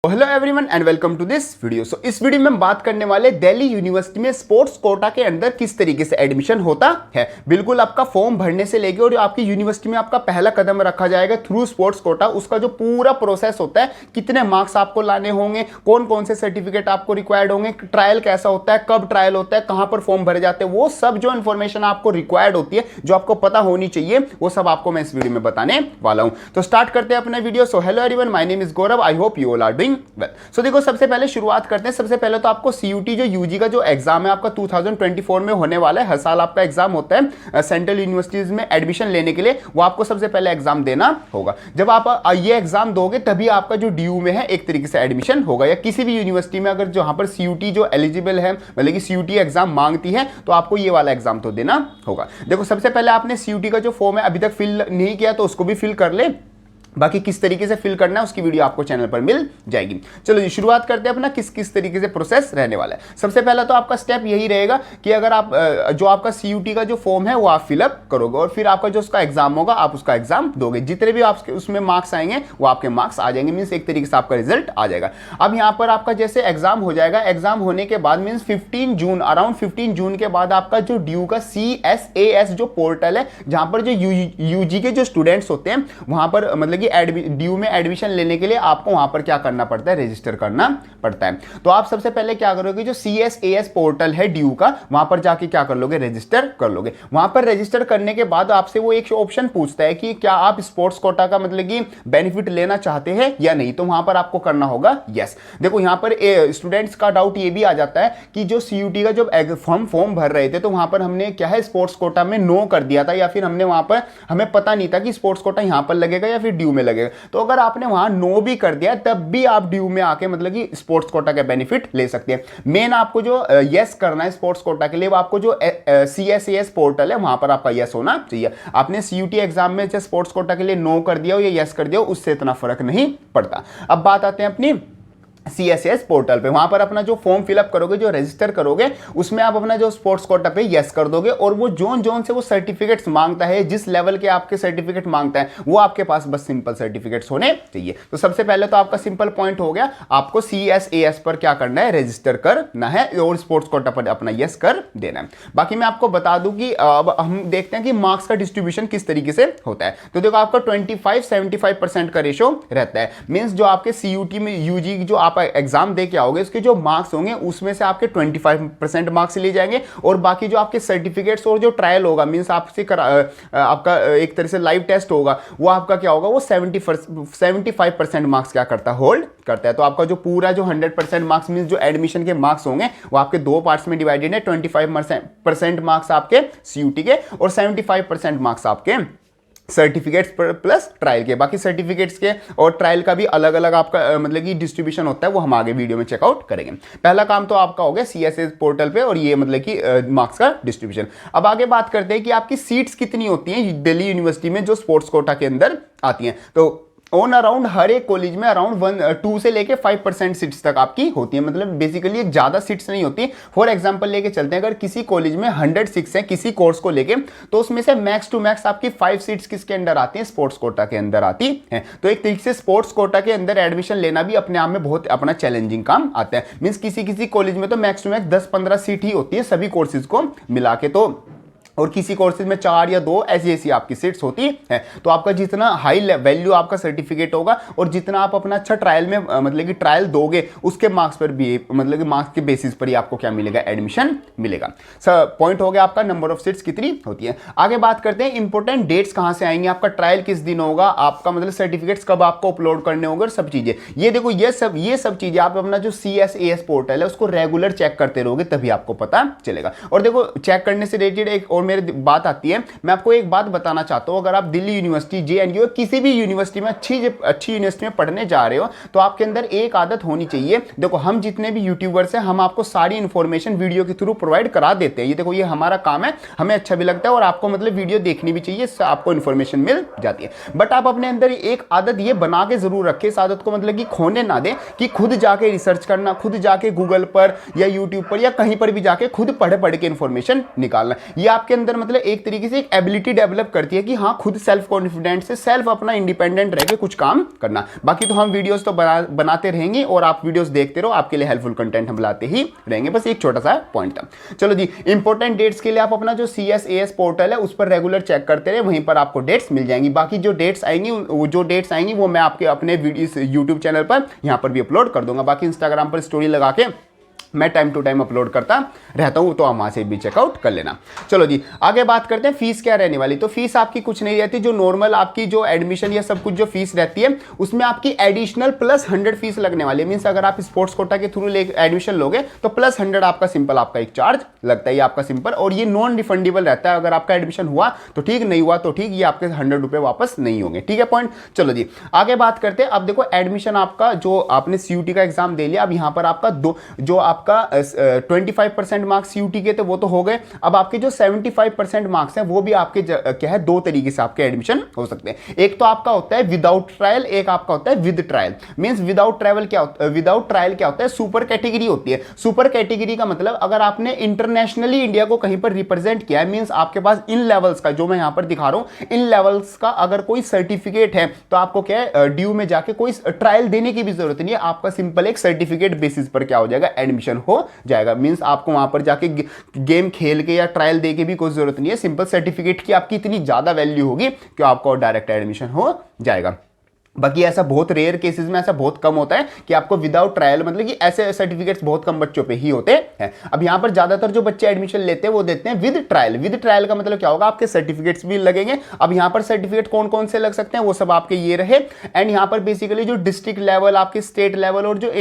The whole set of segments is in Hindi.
Hello everyone and welcome to this video. इस वीडियो में हम बात करने वाले दिल्ली यूनिवर्सिटी में स्पोर्ट्स कोटा के अंदर किस तरीके से एडमिशन होता है। बिल्कुल आपका फॉर्म भरने से लेके और आपकी यूनिवर्सिटी में आपका पहला कदम रखा जाएगा थ्रू स्पोर्ट्स कोटा, उसका जो पूरा प्रोसेस होता है, कितने मार्क्स आपको लाने होंगे, कौन कौन से सर्टिफिकेट आपको रिक्वायर्ड होंगे, ट्रायल कैसा होता है, कब ट्रायल होता है, कहां पर फॉर्म भरे जाते हैं, वो सब जो इन्फॉर्मेशन आपको रिक्वायर्ड होती है, जो आपको पता होनी चाहिए, वो सब आपको मैं इस वीडियो में बताने वाला हूं। तो स्टार्ट करते हैं अपना video. So hello everyone, my name is Gaurav, I hope you all are doing well. देखो सबसे पहले शुरुआत करते हैं। सबसे पहले तो आपको सीयूटी जो यूजी का जो एग्जाम है आपका 2024 में होने वाला है। हर साल आपका एग्जाम होता है सेंट्रल यूनिवर्सिटीज में एडमिशन लेने के लिए, वो आपको सबसे पहले एग्जाम देना होगा। जब आप ये एग्जाम दोगे तभी आपका जो ड्यू में है एक तरीके से एडमिशन होगा, या किसी भी यूनिवर्सिटी में अगर जहां पर सीयूटी जो एलिजिबल है, मतलब कि सीयूटी एग्जाम मांगती है, तो आपको ये वाला एग्जाम तो देना होगा। देखो सबसे पहले आपने सीयूटी का जो फॉर्म है अभी तक फिल नहीं किया तो उसको भी फिल कर ले। बाकी किस तरीके से फिल करना है उसकी वीडियो आपको चैनल पर मिल जाएगी। चलो जी शुरुआत करते हैं अपना किस किस तरीके से प्रोसेस रहने वाला है। सबसे पहला तो आपका स्टेप यही रहेगा कि अगर आप जो आपका सीयूटी का जो फॉर्म है वो आप फिलअप करोगे और फिर आपका जो उसका एग्जाम होगा आप उसका एग्जाम दोगे। जितने भी आपके उसमें मार्क्स आएंगे वो आपके मार्क्स आ जाएंगे, मीन्स एक तरीके से आपका रिजल्ट आ जाएगा। अब यहाँ पर आपका जैसे एग्जाम हो जाएगा, एग्जाम होने के बाद मीन्स 15 जून, अराउंड 15 जून के बाद आपका जो ड्यू का CSAS जो पोर्टल है, जहां पर जो यूजी के जो स्टूडेंट्स होते हैं वहां पर मतलब कि ड्यू में एडमिशन लेने के लिए आपको वहां पर क्या करना पड़ता है, रजिस्टर करना पड़ता है। तो आप सबसे पहले क्या करोगे, जो CSAS पोर्टल है ड्यू का, वहां पर जाके क्या कर लोगे, रजिस्टर कर लोगे। वहां पर रजिस्टर करने के बाद आपसे वो एक ऑप्शन पूछता है कि क्या आप स्पोर्ट्स कोटा का मतलब कि बेनिफिट लेना चाहते हैं या नहीं, तो वहां पर आपको करना होगा यस। देखो यहां पर स्टूडेंट्स का डाउट ये भी आ जाता है कि जो सीयूटी का जब फॉर्म भर रहे थे तो वहां पर हमने क्या है स्पोर्ट्स कोटा में नो कर दिया था, या फिर हमने वहां पर हमें पता नहीं था कि स्पोर्ट्स कोटा यहां पर लगेगा या फिर ड्यू में लगेगा। तो अगर आपने वहां नो भी कर दिया तब भी आप ड्यू में आके मतलब कि स्पोर्ट्स कोटा का बेनिफिट ले सकते हैं। मेन आपको जो यस करना है स्पोर्ट्स कोटा के लिए, वो आपको जो CSAS पोर्टल है वहां पर आपका यस होना चाहिए। आपने सीयूटी एग्जाम में स्पोर्ट्स कोटा के लिए नो कर दिया हो या यस कर दिया हो, उससे इतना फर्क नहीं पड़ता। अब बात आते हैं अपनी CSAS पोर्टल पे। वहां पर अपना जो फॉर्म फिलअप करोगे, जो रजिस्टर करोगे, उसमें आप अपना जो स्पोर्ट्स कोटा पे यस कर दोगे और वो जोन जोन से वो सर्टिफिकेट्स मांगता है, जिस लेवल के आपके सर्टिफिकेट मांगता है वो आपके पास बस सिंपल सर्टिफिकेट्स होने चाहिए। तो सबसे पहले तो आपका सिंपल पॉइंट हो गया, आपको CSAS पर क्या करना है, रजिस्टर करना है और स्पोर्ट्स कोटा पर अपना यस कर देना है। बाकी मैं आपको बता दूं कि अब हम देखते हैं कि मार्क्स का डिस्ट्रीब्यूशन किस तरीके से होता है। तो देखो आपका 25-75% का रेशो रहता है, मीन्स जो आपके सीयूटी में यूजी जो आप एग्जाम दे के आओगे उसके जो मार्क्स होंगे उसमें से आपके 25% मार्क्स लिए जाएंगे और बाकी जो आपके सर्टिफिकेट्स और जो ट्रायल होगा, मींस आपसे आपका एक तरह से लाइव टेस्ट होगा, वो आपका क्या होगा, वो 75% मार्क्स क्या करता है, होल्ड करता है। तो आपका जो पूरा जो 100% मार्क्स मींस जो एडमिशन के मार्क्स होंगे वो आपके दो पार्ट्स में डिवाइडेड है। 25% मार्क्स आपके सीयूटी के और 75% मार्क्स आपके सर्टिफिकेट्स प्लस ट्रायल के। बाकी सर्टिफिकेट्स के और ट्रायल का भी अलग अलग आपका मतलब कि डिस्ट्रीब्यूशन होता है, वो हम आगे वीडियो में चेकआउट करेंगे। पहला काम तो आपका हो गया CSAS पोर्टल पे और ये मतलब कि मार्क्स का डिस्ट्रीब्यूशन। अब आगे बात करते हैं कि आपकी सीट्स कितनी होती हैं दिल्ली यूनिवर्सिटी में जो स्पोर्ट्स कोटा के अंदर आती हैं। तो ऑन अराउंड हर एक कॉलेज में अराउंड 2 से लेके 5% सीट्स तक आपकी होती है, मतलब बेसिकली एक ज्यादा सीट्स नहीं होती। फॉर एग्जांपल लेके चलते हैं, अगर किसी कॉलेज में 100 सीट्स हैं किसी कोर्स को लेके, तो उसमें से मैक्स टू मैक्स आपकी 5 सीट्स किसके अंदर आती हैं, स्पोर्ट्स कोटा के अंदर आती हैं। तो एक तरीके से स्पोर्ट्स कोटा के अंदर एडमिशन लेना भी अपने आप में बहुत अपना चैलेंजिंग काम आता है। मीन्स किसी कॉलेज में तो मैक्स टू मैक्स 10-15 सीट ही होती है सभी कोर्सेज को मिला के, तो और किसी कोर्सेज में 4 या 2 ऐसी आपकी सीट्स होती है। तो आपका जितना हाई वैल्यू आपका सर्टिफिकेट होगा और जितना आप अपना अच्छा ट्रायल में मतलब कि ट्रायल दोगे, उसके मार्क्स पर भी मतलब कि मार्क्स के बेसिस पर ही आपको क्या मिलेगा, एडमिशन मिलेगा। पॉइंट हो गया आपका नंबर ऑफ सीट्स कितनी होती है। आगे बात करते हैं इंपॉर्टेंट डेट्स कहां से आएंगे, आपका ट्रायल किस दिन होगा, आपका मतलब सर्टिफिकेट्स कब आपको अपलोड करने होंगे और सब चीजें। ये देखो ये सब चीजें आप अपना जो CSAS पोर्टल है उसको रेगुलर चेक करते रहोगे तभी आपको पता चलेगा। और देखो चेक करने से रिलेटेड एक और मेरी बात आती है, मैं आपको एक बात बताना चाहता हूं, अगर आप दिल्ली यूनिवर्सिटी, JNU किसी भी यूनिवर्सिटी में अच्छी यूनिवर्सिटी में पढ़ने जा रहे हो तो आपके अंदर एक आदत होनी चाहिए। देखो हम जितने भी यूट्यूबर्स हैं हम आपको सारी इंफॉर्मेशन वीडियो के थ्रू प्रोवाइड करा देते हैं। ये देखो ये हमारा काम है, हमें अच्छा भी लगता है और आपको मतलब वीडियो देखनी भी चाहिए, आपको इंफॉर्मेशन मिल जाती है। बट आप अपने अंदर एक आदत ये बना के जरूर रखें, इस आदत को मतलब कि खोने ना दें कि खुद जाके रिसर्च करना, खुद जाके गूगल पर या यूट्यूब पर या कहीं पर भी जाके खुद पढ़ के इंफॉर्मेशन निकालना। ये आपके आपके अंदर मतलब एक तरीके से एक एबिलिटी डेवलप करती है कि हाँ खुद सेल्फ कॉन्फिडेंट से सेल्फ अपना इंडिपेंडेंट रह के कुछ काम करना। बाकी तो हम वीडियोस तो बनाते रहेंगे और आप वीडियोस देखते रहो, आपके लिए हेल्पफुल कंटेंट हम लाते ही रहेंगे। बस एक छोटा सा पॉइंट था। चलो जी, इंपॉर्टेंट डेट्स के लिए आप अपना जो CSAS पोर्टल है उस पर रेगुलर चेक करते रहे, वहीं पर आपको डेट्स मिल जाएंगी। बाकी जो डेट्स आएंगी वो मैं आपके अपने इस यूट्यूब चैनल पर यहाँ पर भी अपलोड कर दूंगा। बाकी इंस्टाग्राम पर स्टोरी लगा के मैं टाइम टू टाइम अपलोड करता रहता हूँ, तो आप वहाँ से भी चेकआउट कर लेना। चलो जी, आगे बात करते हैं फीस क्या रहने वाली। तो फीस आपकी कुछ नहीं रहती, जो नॉर्मल आपकी जो एडमिशन या सब कुछ जो फीस रहती है उसमें आपकी एडिशनल +100 फीस लगने वाली है। मीन्स अगर आप स्पोर्ट्स कोटा के थ्रू एडमिशन लोगे तो +100 आपका सिंपल आपका एक चार्ज लगता है, ये आपका सिंपल, और ये नॉन रिफंडेबल रहता है। अगर आपका एडमिशन हुआ तो ठीक, नहीं हुआ तो ठीक, ये आपके 100 रुपये वापस नहीं होंगे। ठीक है पॉइंट। चलो जी, आगे बात करते हैं। अब देखो एडमिशन आपका जो आपने CUT का एग्जाम दे लिया, अब यहाँ पर आपका जो आपका 25% मार्क्स CUT के थे वो तो हो गए। अब आपके जो 75% मार्क्स हैं वो भी आपके क्या है, दो तरीके से आपके एडमिशन हो सकते हैं। एक तो आपका होता है विदाउट ट्रायल, एक आपका होता है with trial. Means without trial क्या होता है, सुपर कैटेगरी होती है। सुपर कैटेगरी का मतलब अगर आपने इंटरनेशनली इंडिया को कहीं पर रिप्रेजेंट किया है, मींस आपके पास इन लेवल्स का, जो मैं यहां पर दिखा रहा हूं, इन लेवल्स का अगर कोई सर्टिफिकेट है तो आपको क्या है, ड्यू में जाके कोई ट्रायल देने की भी जरूरत नहीं है। आपका सिंपल एक सर्टिफिकेट बेसिस पर क्या हो जाएगा, एडमिशन हो जाएगा। मींस आपको वहां पर जाके गेम खेल के या ट्रायल दे के भी कोई जरूरत नहीं है। सिंपल सर्टिफिकेट की आपकी इतनी ज्यादा वैल्यू होगी कि आपको डायरेक्ट एडमिशन हो जाएगा। बाकी ऐसा बहुत रेयर केसेस में ऐसा बहुत कम होता है कि आपको विदाउट ट्रायल, मतलब कि ऐसे सर्टिफिकेट्स बहुत कम बच्चों पे ही होते हैं। अब यहां पर ज्यादातर जो बच्चे एडमिशन लेते हैं वो देते हैं विद ट्रायल। विद ट्रायल का मतलब क्या होगा, आपके सर्टिफिकेट्स भी लगेंगे। अब यहां पर सर्टिफिकेट कौन कौन से लग सकते हैं वो सब आपके ये रहे। एंड यहां पर बेसिकली जो डिस्ट्रिक्ट लेवल, आपके स्टेट लेवल और जो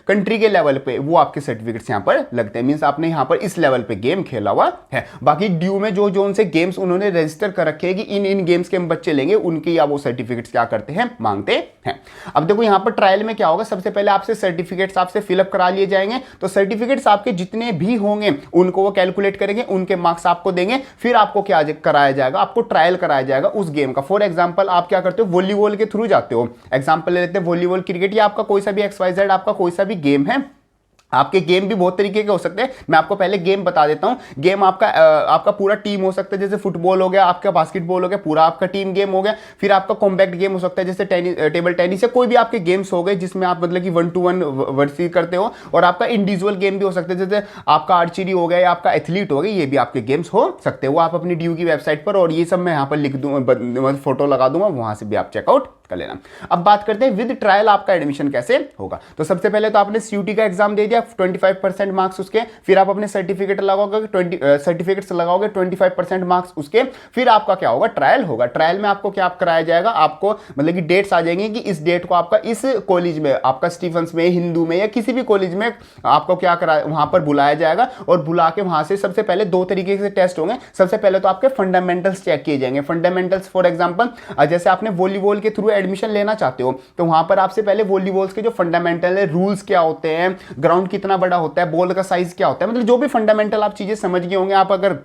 कंट्री के लेवल पे वो आपके सर्टिफिकेट्स यहां पर लगते हैं। मींस आपने यहां पर इस लेवल पे गेम खेला हुआ है। बाकी ड्यू में जो उनसे गेम्स उन्होंने रजिस्टर कर रखे हैं कि इन गेम्स के हम बच्चे लेंगे, उनके या वो सर्टिफिकेट्स क्या करते हैं, मांगते हैं। अब देखो यहां पर ट्रायल में क्या होगा, सबसे पहले आपसे सर्टिफिकेट्स आपसे फिलअप करा लिए जाएंगे। तो सर्टिफिकेट्स आपके जितने भी होंगे उनको वो कैलकुलेट करेंगे, उनके मार्क्स आपको देंगे, फिर आपको क्या कराया जाएगा, आपको ट्रायल कराया जाएगा उस गेम का। फॉर एग्जांपल आप क्या करते हो, वॉलीबॉल के थ्रू जाते हो। एग्जांपल ले लेते हैं वॉलीबॉल, क्रिकेट, या आपका कोई सा भी XYZ आपका कोई सा भी गेम है। आपके गेम भी बहुत तरीके के हो सकते हैं। मैं आपको पहले गेम बता देता हूं। गेम आपका पूरा टीम हो सकता है, जैसे फुटबॉल हो गया, आपका बास्केटबॉल हो गया, पूरा आपका टीम गेम हो गया। फिर आपका कॉम्पैक्ट गेम हो सकता है, जैसे टेबल टेनिस, या कोई भी आपके गेम्स हो गए जिसमें आप मतलब कि 1-to-1 वर्सी करते हो। और आपका इंडिविजुअल गेम भी हो सकता है, जैसे आपका आर्चरी हो गया या आपका एथलीट हो गया, ये भी आपके गेम्स हो सकते हैं। वो आप अपनी ड्यू की वेबसाइट पर, और ये सब मैं यहाँ पर लिख दूंगा, फोटो लगा दूंगा, वहां से भी आप चेकआउट कर लेना। अब बात करते हैं विद ट्रायल आपका एडमिशन कैसे होगा। तो सबसे पहले तो आपने CUT का एग्जाम दे दिया, 25% मार्क्स उसके, फिर आप अपने सर्टिफिकेट्स लगाओगे 25% मार्क्स उसके, फिर आपका क्या होगा, ट्रायल होगा। ट्रायल में आपको क्या कराया जाएगा, आपको मतलब कि डेट्स आ जाएंगे कि इस डेट को आपका इस कॉलेज में, आपका स्टीफंस में, हिंदू में, या किसी भी कॉलेज में आपको क्या करा, वहां पर बुलाया जाएगा। और बुला के वहां से सबसे पहले 2 तरीके से टेस्ट होंगे। सबसे पहले तो आपके फंडामेंटल्स चेक किए जाएंगे। फंडामेंटल्स फॉर एग्जांपल, जैसे आपने वॉलीबॉल के थ्रू एडमिशन लेना चाहते हो तो वहां पर आपसे पहले वॉलीबॉल्स के जो फंडामेंटल है, रूल्स क्या होते हैं, ग्राउंड कितना बड़ा होता है, बॉल का साइज क्या होता है, मतलब जो भी फंडामेंटल आप चीजें समझ गए होंगे। आप अगर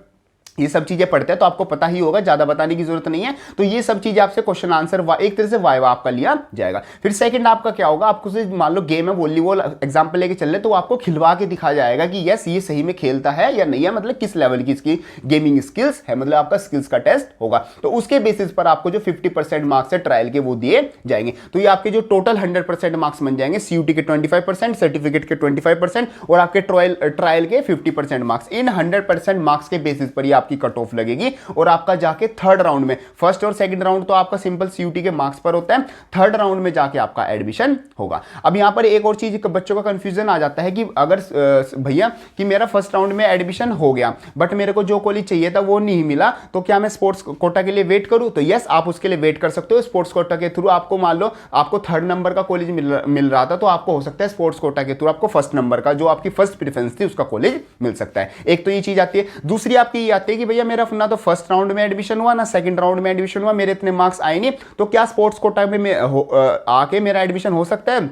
ये सब चीजें पढ़ते हैं तो आपको पता ही होगा, ज्यादा बताने की जरूरत नहीं है। तो ये सब चीजें आपसे क्वेश्चन आंसर एक तरह से वाइवा आपका लिया जाएगा। फिर सेकंड आपका क्या होगा, आपको से मान लो गेम है वॉलीबॉल एग्जांपल लेके चल रहे, तो आपको खिलवा के दिखाया जाएगा कि यस ये सही में खेलता है या नहीं है, मतलब किस लेवल की इसकी गेमिंग स्किल्स है, मतलब आपका स्किल्स का टेस्ट होगा। तो उसके बेसिस पर आपको जो 50% मार्क्स है ट्रायल के वो दिए जाएंगे। तो ये आपके जो टोटल 100% मार्क्स बन जाएंगे, CUT के 25%, सर्टिफिकेट के 25% और आपके ट्रायल के 50% मार्क्स। इन 100% मार्क्स के बेसिस पर ये आपकी कट ऑफ लगेगी। और आपका जाके थर्ड राउंड में, फर्स्ट और सेकंड राउंड तो आपका सिंपल CUT के मार्क्स पर होता है, थर्ड राउंड में जाके आपका एडमिशन होगा। अब यहां पर एक और चीज बच्चों का कंफ्यूजन आ जाता है कि अगर भैया कि मेरा फर्स्ट राउंड में एडमिशन हो गया बट मेरे को जो कॉलेज चाहिए था वो नहीं मिला, तो क्या मैं स्पोर्ट्स कोटा के लिए वेट करूं? तो यस, आप उसके लिए वेट कर सकते हो। स्पोर्ट्स कोटा के थ्रू आपको मान लो आपको थर्ड नंबर का कॉलेज मिल रहा था, तो आपको हो सकता है स्पोर्ट्स कोटा के थ्रू आपको फर्स्ट नंबर का, जो आपकी फर्स्ट प्रेफरेंस थी, उसका कॉलेज मिल सकता है। एक तो ये चीज आती है। दूसरी आपकी ये आती है कि भैया मेरा ना तो फर्स्ट राउंड में एडमिशन हुआ ना सेकंड राउंड में एडमिशन हुआ, मेरे इतने मार्क्स आए नहीं, तो क्या स्पोर्ट्स कोटा में आके मेरा एडमिशन हो सकता है?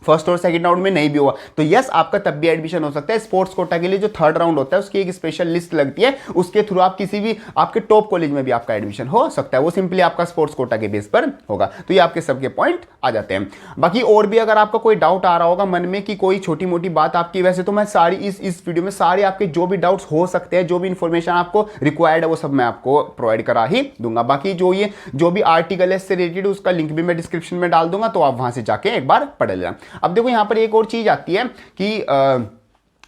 फर्स्ट और सेकंड राउंड में नहीं भी हुआ तो यस आपका तब भी एडमिशन हो सकता है। स्पोर्ट्स कोटा के लिए जो थर्ड राउंड होता है उसकी एक स्पेशल लिस्ट लगती है, उसके थ्रू आप किसी भी आपके टॉप कॉलेज में भी आपका एडमिशन हो सकता है, वो सिंपली आपका स्पोर्ट्स कोटा के बेस पर होगा। तो ये आपके सबके पॉइंट आ जाते हैं। बाकी और भी अगर आपका कोई डाउट आ रहा होगा मन में कि कोई छोटी मोटी बात आपकी, वैसे तो मैं सारी इस वीडियो में सारे आपके जो भी डाउट्स हो सकते हैं, जो भी इंफॉर्मेशन आपको रिक्वायर्ड है वो सब मैं आपको प्रोवाइड करा ही दूंगा। बाकी जो भी आर्टिकल है इससे रिलेटेड उसका लिंक भी मैं डिस्क्रिप्शन में डाल दूंगा, तो आप वहां से जाके एक बार पढ़ लेना। अब देखो यहाँ पर एक और चीज आती है कि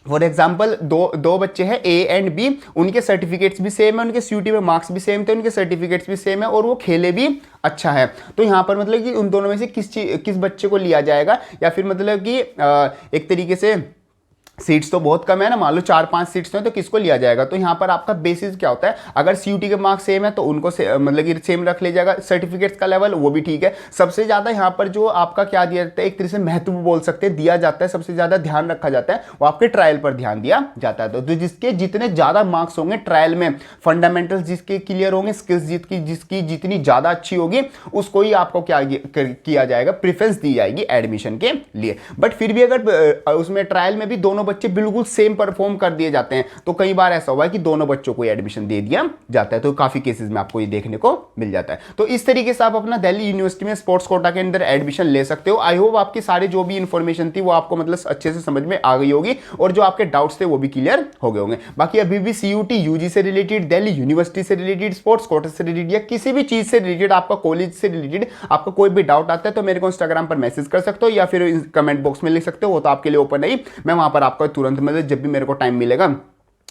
फॉर एग्जाम्पल दो बच्चे हैं ए एंड बी, उनके सर्टिफिकेट्स भी सेम है, उनके सीयूटी में मार्क्स भी सेम थे, उनके सर्टिफिकेट्स भी सेम है और वो खेले भी अच्छा है। तो यहाँ पर मतलब कि उन दोनों में से किस बच्चे को लिया जाएगा, या फिर मतलब कि एक तरीके से सीट्स तो बहुत कम है ना, मान लो 4-5 सीट्स हैं तो किसको लिया जाएगा। तो यहाँ पर आपका बेसिस क्या होता है, अगर सीयूटी के मार्क्स सेम है तो उनको मतलब कि सेम रख ले जाएगा, सर्टिफिकेट्स का लेवल वो भी ठीक है। सबसे ज़्यादा यहाँ पर जो आपका क्या दिया जाता है, एक तरह से महत्व बोल सकते हैं दिया जाता है, सबसे ज़्यादा ध्यान रखा जाता है वो आपके ट्रायल पर ध्यान दिया जाता है। तो जिसके जितने ज़्यादा मार्क्स होंगे ट्रायल में, फंडामेंटल्स जिसके क्लियर होंगे, स्किल्स जिसकी जितनी ज़्यादा अच्छी होगी उसको ही आपको क्या किया जाएगा, प्रेफरेंस दी जाएगी एडमिशन के लिए। बट फिर भी अगर उसमें ट्रायल में भी दोनों बच्चे बिल्कुल सेम परफॉर्म कर दिए जाते हैं तो कई बार ऐसा हुआ है कि दोनों बच्चों को एडमिशन दे दिया जाता है, तो काफी केसेस में आपको ये देखने को मिल जाता है। तो इस तरीके से आप अपना दिल्ली यूनिवर्सिटी में स्पोर्ट्स कोटा के अंदर एडमिशन ले सकते हो। आई होप आपकी सारी जो भी इंफॉर्मेशन थी वो आपको मतलब अच्छे से समझ में आ गई होगी और जो आपके डाउट्स थे वो भी क्लियर हो गए होंगे। बाकी अभी भी सीयूटी यूजी से रिलेटेड, दिल्ली यूनिवर्सिटी से रिलेटेड, स्पोर्ट्स कोटा से रिलेटेड या किसी भी चीज से रिलेटेड, आपका कॉलेज से रिलेटेड आपका कोई भी डाउट आता है तो मेरे को इंस्टाग्राम पर मैसेज कर सकते हो या फिर कमेंट बॉक्स में लिख सकते हो, वो तो आपके लिए ओपन है। मैं वहां पर आपका तुरंत मतलब जब भी मेरे को टाइम मिलेगा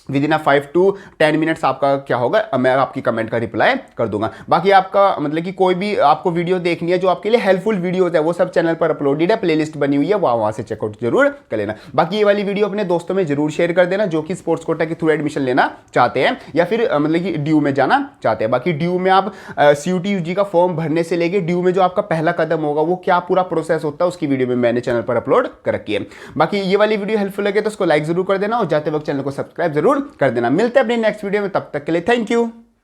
विद इन 5 to 10 मिनट्स आपका क्या होगा, मैं आपकी कमेंट का रिप्लाई कर दूंगा। बाकी आपका मतलब कि कोई भी आपको वीडियो देखनी है जो आपके लिए हेल्पफुल वीडियोस है वो सब चैनल पर अपलोडेड है, प्लेलिस्ट बनी हुई है, वहां से चेकआउट जरूर कर लेना। बाकी ये वाली वीडियो अपने दोस्तों में जरूर शेयर कर देना जो कि स्पोर्ट्स कोटा के थ्रू एडमिशन लेना चाहते हैं या फिर मतलब कि ड्यू में जाना चाहते हैं। बाकी ड्यू में आप सीयूटी यूजी का फॉर्म भरने से लेके ड्यू में जो आपका पहला कदम होगा वो क्या पूरा प्रोसेस होता है उसकी वीडियो में मैंने चैनल पर अपलोड कर रखी है। बाकी ये वाली वीडियो हेल्पफुल लगे तो उसको लाइक जरूर कर देना और जाते वक्त चैनल को सब्सक्राइब जरूर कर देना। मिलते हैं अपनी नेक्स्ट वीडियो में, तब तक के लिए थैंक यू।